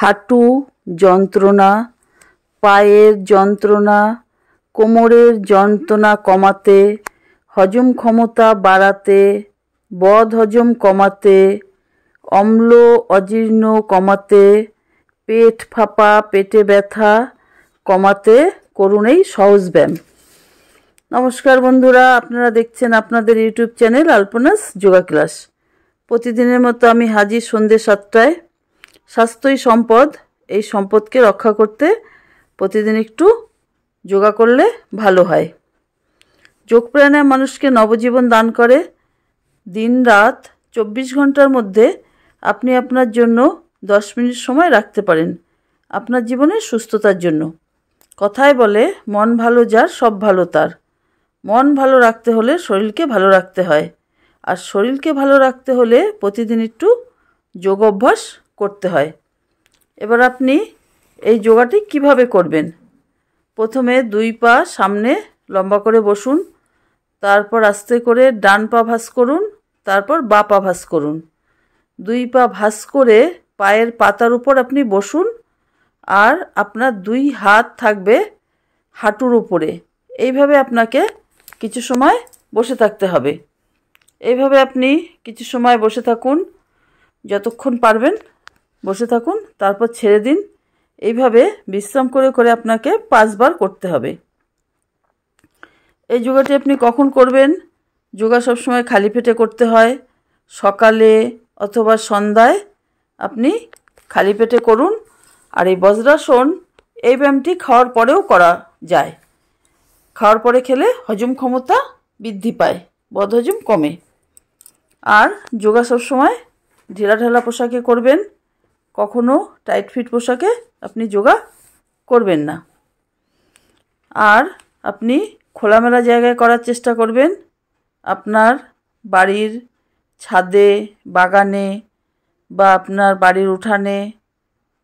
হাঁটু যন্ত্রণা, পায়ের যন্ত্রণা, কোমরের যন্ত্রণা কমাতে, হজম ক্ষমতা বাড়াতে, বদহজম কমাতে, অম্ল অজীর্ণ কমাতে, পেট ফাঁপা, পেটে ব্যথা কমাতে করুন এই সহজ ব্যায়াম। নমস্কার বন্ধুরা, আপনারা দেখছেন আপনাদের ইউটিউব চ্যানেল আলপনাস যোগা ক্লাস। প্রতিদিনের মতো আমি হাজির সন্ধ্যে 7টায়। স্বাস্থ্যই সম্পদ, এই সম্পদকে রক্ষা করতে প্রতিদিন একটু যোগা করলে ভালো হয়। যোগ প্রাণায়াম মানুষকে নবজীবন দান করে। দিন রাত 24 ঘন্টার মধ্যে আপনি আপনার জন্য 10 মিনিট সময় রাখতে পারেন আপনার জীবনের সুস্থতার জন্য। কথায় বলে, মন ভালো যার সব ভালো তার। মন ভালো রাখতে হলে শরীরকে ভালো রাখতে হয়, আর শরীরকে ভালো রাখতে হলে প্রতিদিন একটু যোগ অভ্যাস করতে হয়। এবার আপনি এই যোগাটি কিভাবে করবেন? প্রথমে 2 পা সামনে লম্বা করে বসুন, তারপর আস্তে করে ডান পা ভাঁজ করুন, তারপর বাঁ পা ভাঁজ করুন। 2 পা ভাঁজ করে পায়ের পাতার উপর আপনি বসুন, আর আপনার 2 হাত থাকবে হাঁটুর উপরে। এইভাবে আপনাকে কিছু সময় বসে থাকতে হবে। এইভাবে আপনি কিছু সময় বসে থাকুন, যতক্ষণ পারবেন বসে থাকুন, তারপর ছেড়ে দিন। এইভাবে বিশ্রাম করে করে আপনাকে 5 বার করতে হবে। এই যোগাটি আপনি কখন করবেন? যোগা সবসময় খালি পেটে করতে হয়। সকালে অথবা সন্ধ্যায় আপনি খালি পেটে করুন। আর এই বজ্রাসন, এই ব্যায়ামটি খাওয়ার পরেও করা যায়। খাওয়ার পরে খেলে হজম ক্ষমতা বৃদ্ধি পায়, বদহজম কমে। আর যোগা সবসময় ঢিলাঢালা পোশাকে করবেন, কখনো টাইট ফিট পোশাকে আপনি যোগা করবেন না। আর আপনি খোলামেলা জায়গায় করার চেষ্টা করবেন। আপনার বাড়ির ছাদে, বাগানে, বা আপনার বাড়ির উঠানে,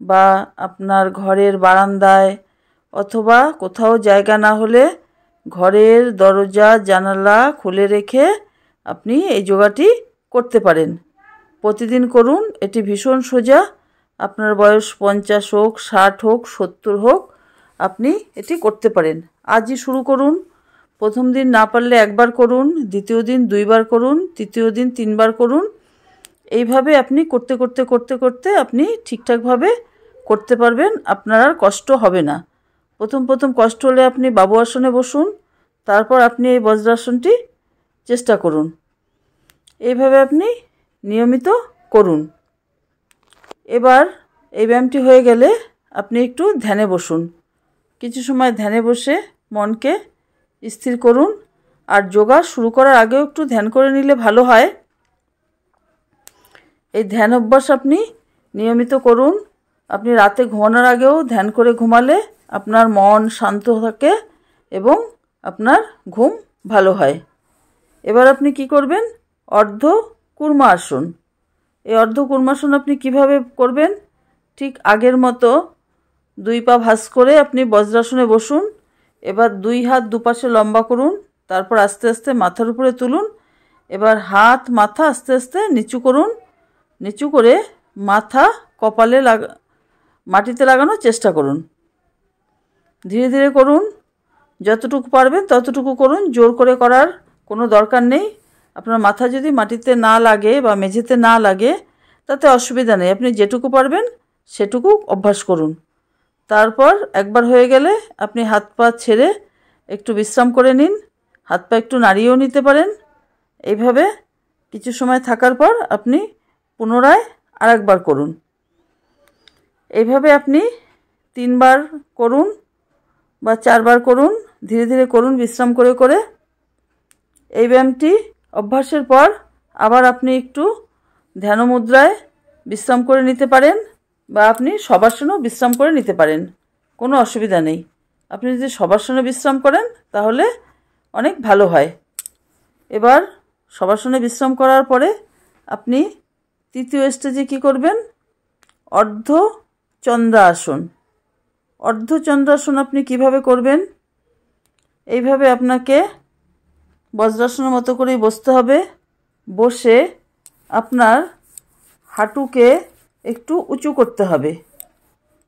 বা আপনার ঘরের বারান্দায়, অথবা কোথাও জায়গা না হলে ঘরের দরজা জানালা খুলে রেখে আপনি এই যোগাটি করতে পারেন। প্রতিদিন করুন, এটি ভীষণ সোজা। আপনার বয়স 50 হোক, 60 হোক, 70 হোক, আপনি এটি করতে পারেন। আজই শুরু করুন। প্রথম দিন না পারলে 1 বার করুন, দ্বিতীয় দিন 2 বার করুন, তৃতীয় দিন 3 বার করুন। এইভাবে আপনি করতে করতে করতে করতে আপনি ঠিকঠাকভাবে করতে পারবেন, আপনার আর কষ্ট হবে না। প্রথম কষ্ট হলে আপনি বাবু আসনে বসুন, তারপর আপনি এই বজ্রাসনটি চেষ্টা করুন। এইভাবে আপনি নিয়মিত করুন। এবার এই ব্যায়ামটি হয়ে গেলে আপনি একটু ধ্যানে বসুন। কিছু সময় ধ্যানে বসে মনকে স্থির করুন। আর যোগা শুরু করার আগেও একটু ধ্যান করে নিলে ভালো হয়। এই ধ্যান অভ্যাস আপনি নিয়মিত করুন। আপনি রাতে ঘুমানোর আগেও ধ্যান করে ঘুমালে আপনার মন শান্ত থাকে এবং আপনার ঘুম ভালো হয়। এবার আপনি কি করবেন? অর্ধ কুর্মা আসন। এই অর্ধ কুর্মাসন আপনি কিভাবে করবেন? ঠিক আগের মতো 2 পা ভাঁজ করে আপনি বজ্রাসনে বসুন। এবার 2 হাত দুপাশে লম্বা করুন, তারপর আস্তে আস্তে মাথার উপরে তুলুন। এবার হাত মাথা আস্তে আস্তে নিচু করুন। নিচু করে মাথা কপালে মাটিতে লাগানোর চেষ্টা করুন। ধীরে ধীরে করুন, যতটুকু পারবেন ততটুকু করুন। জোর করে করার কোনো দরকার নেই। আপনার মাথা যদি মাটিতে না লাগে বা মেঝেতে না লাগে তাতে অসুবিধা নেই। আপনি যেটুকু পারবেন সেটুকু অভ্যাস করুন। তারপর একবার হয়ে গেলে আপনি হাত পা ছেড়ে একটু বিশ্রাম করে নিন। হাত পা একটু নাড়িয়েও নিতে পারেন। এইভাবে কিছু সময় থাকার পর আপনি পুনরায় আরেকবার করুন। এইভাবে আপনি 3 বার করুন বা 4 বার করুন। ধীরে ধীরে করুন, বিশ্রাম করে করে। এই ব্যায়ামটি অভ্যাসের পর আবার আপনি একটু ধ্যান মুদ্রায় বিশ্রাম করে নিতে পারেন, বা আপনি শবাসনেও বিশ্রাম করে নিতে পারেন, কোনো অসুবিধা নেই। আপনি যদি শবাসনে বিশ্রাম করেন তাহলে অনেক ভালো হয়। এবার শবাসনে বিশ্রাম করার পরে আপনি তৃতীয় স্টেজে কি করবেন? অর্ধ চন্দ্রাসন। অর্ধ চন্দ্রাসন আপনি কিভাবে করবেন? এইভাবে আপনাকে বজ্রাসনের মতো করেই বসতে হবে। বসে আপনার হাঁটুকে একটু উঁচু করতে হবে।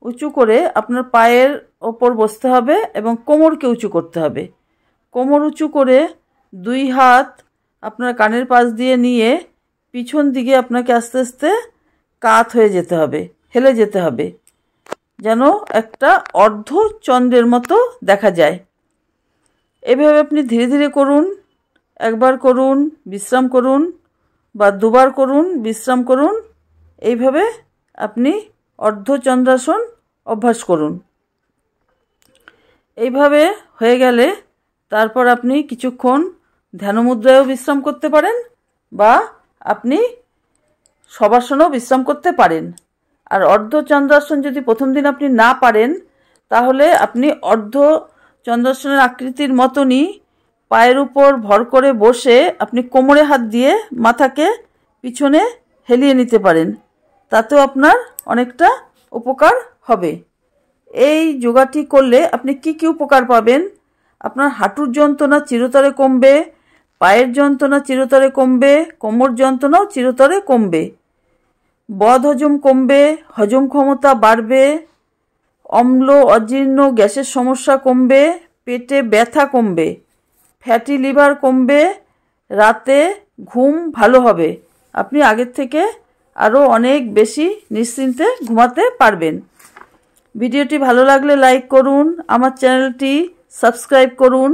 উঁচু করে আপনার পায়ের ওপর বসতে হবে এবং কোমরকে উঁচু করতে হবে। কোমর উঁচু করে 2 হাত আপনার কানের পাশ দিয়ে নিয়ে পিছন দিকে আপনাকে আস্তে আস্তে কাত হয়ে যেতে হবে, হেলে যেতে হবে, যেন একটা অর্ধচন্দ্রের মতো দেখা যায়। এভাবে আপনি ধীরে ধীরে করুন। একবার করুন, বিশ্রাম করুন, বা 2 বার করুন, বিশ্রাম করুন। এইভাবে আপনি অর্ধচন্দ্রাসন অভ্যাস করুন। এইভাবে হয়ে গেলে তারপর আপনি কিছুক্ষণ ধ্যানমুদ্রায়ও বিশ্রাম করতে পারেন, বা আপনি শবাসনেও বিশ্রাম করতে পারেন। আর অর্ধচন্দ্রাসন যদি প্রথম দিন আপনি না পারেন, তাহলে আপনি অর্ধচন্দ্রাসনের আকৃতির মতনই পায়ের উপর ভর করে বসে আপনি কোমরে হাত দিয়ে মাথাকে পিছনে হেলিয়ে নিতে পারেন। তাতেও আপনার অনেকটা উপকার হবে। এই যোগাটি করলে আপনি কি কি উপকার পাবেন? আপনার হাঁটুর যন্ত্রণা চিরতরে কমবে, পায়ের যন্ত্রণা চিরতরে কমবে, কোমর যন্ত্রণাও চিরতরে কমবে, বদহজম কমবে, হজম ক্ষমতা বাড়বে, অম্ল অজীর্ণ গ্যাসের সমস্যা কমবে, পেটে ব্যথা কমবে, ফ্যাটি লিভার কমবে, রাতে ঘুম ভালো হবে। আপনি আগের থেকে আরও অনেক বেশি নিশ্চিন্তে ঘুমাতে পারবেন। ভিডিওটি ভালো লাগলে লাইক করুন, আমার চ্যানেলটি সাবস্ক্রাইব করুন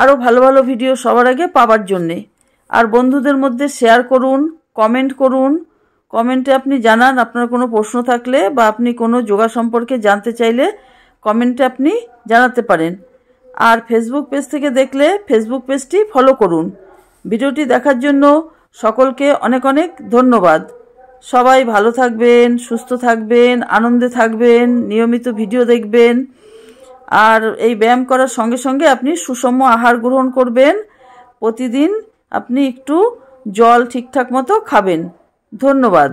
আরও ভালো ভালো ভিডিও সবার আগে পাওয়ার জন্যে। আর বন্ধুদের মধ্যে শেয়ার করুন, কমেন্ট করুন। কমেন্টে আপনি জানান আপনার কোনো প্রশ্ন থাকলে, বা আপনি কোনো যোগা সম্পর্কে জানতে চাইলে কমেন্টে আপনি জানাতে পারেন। আর ফেসবুক পেজ থেকে দেখলে ফেসবুক পেজটি ফলো করুন। ভিডিওটি দেখার জন্য সকলকে অনেক অনেক ধন্যবাদ। সবাই ভালো থাকবেন, সুস্থ থাকবেন, আনন্দে থাকবেন, নিয়মিত ভিডিও দেখবেন। আর এই ব্যায়াম করার সঙ্গে সঙ্গে আপনি সুষম আহার গ্রহণ করবেন। প্রতিদিন আপনি একটু জল ঠিকঠাক মতো খাবেন। ধন্যবাদ।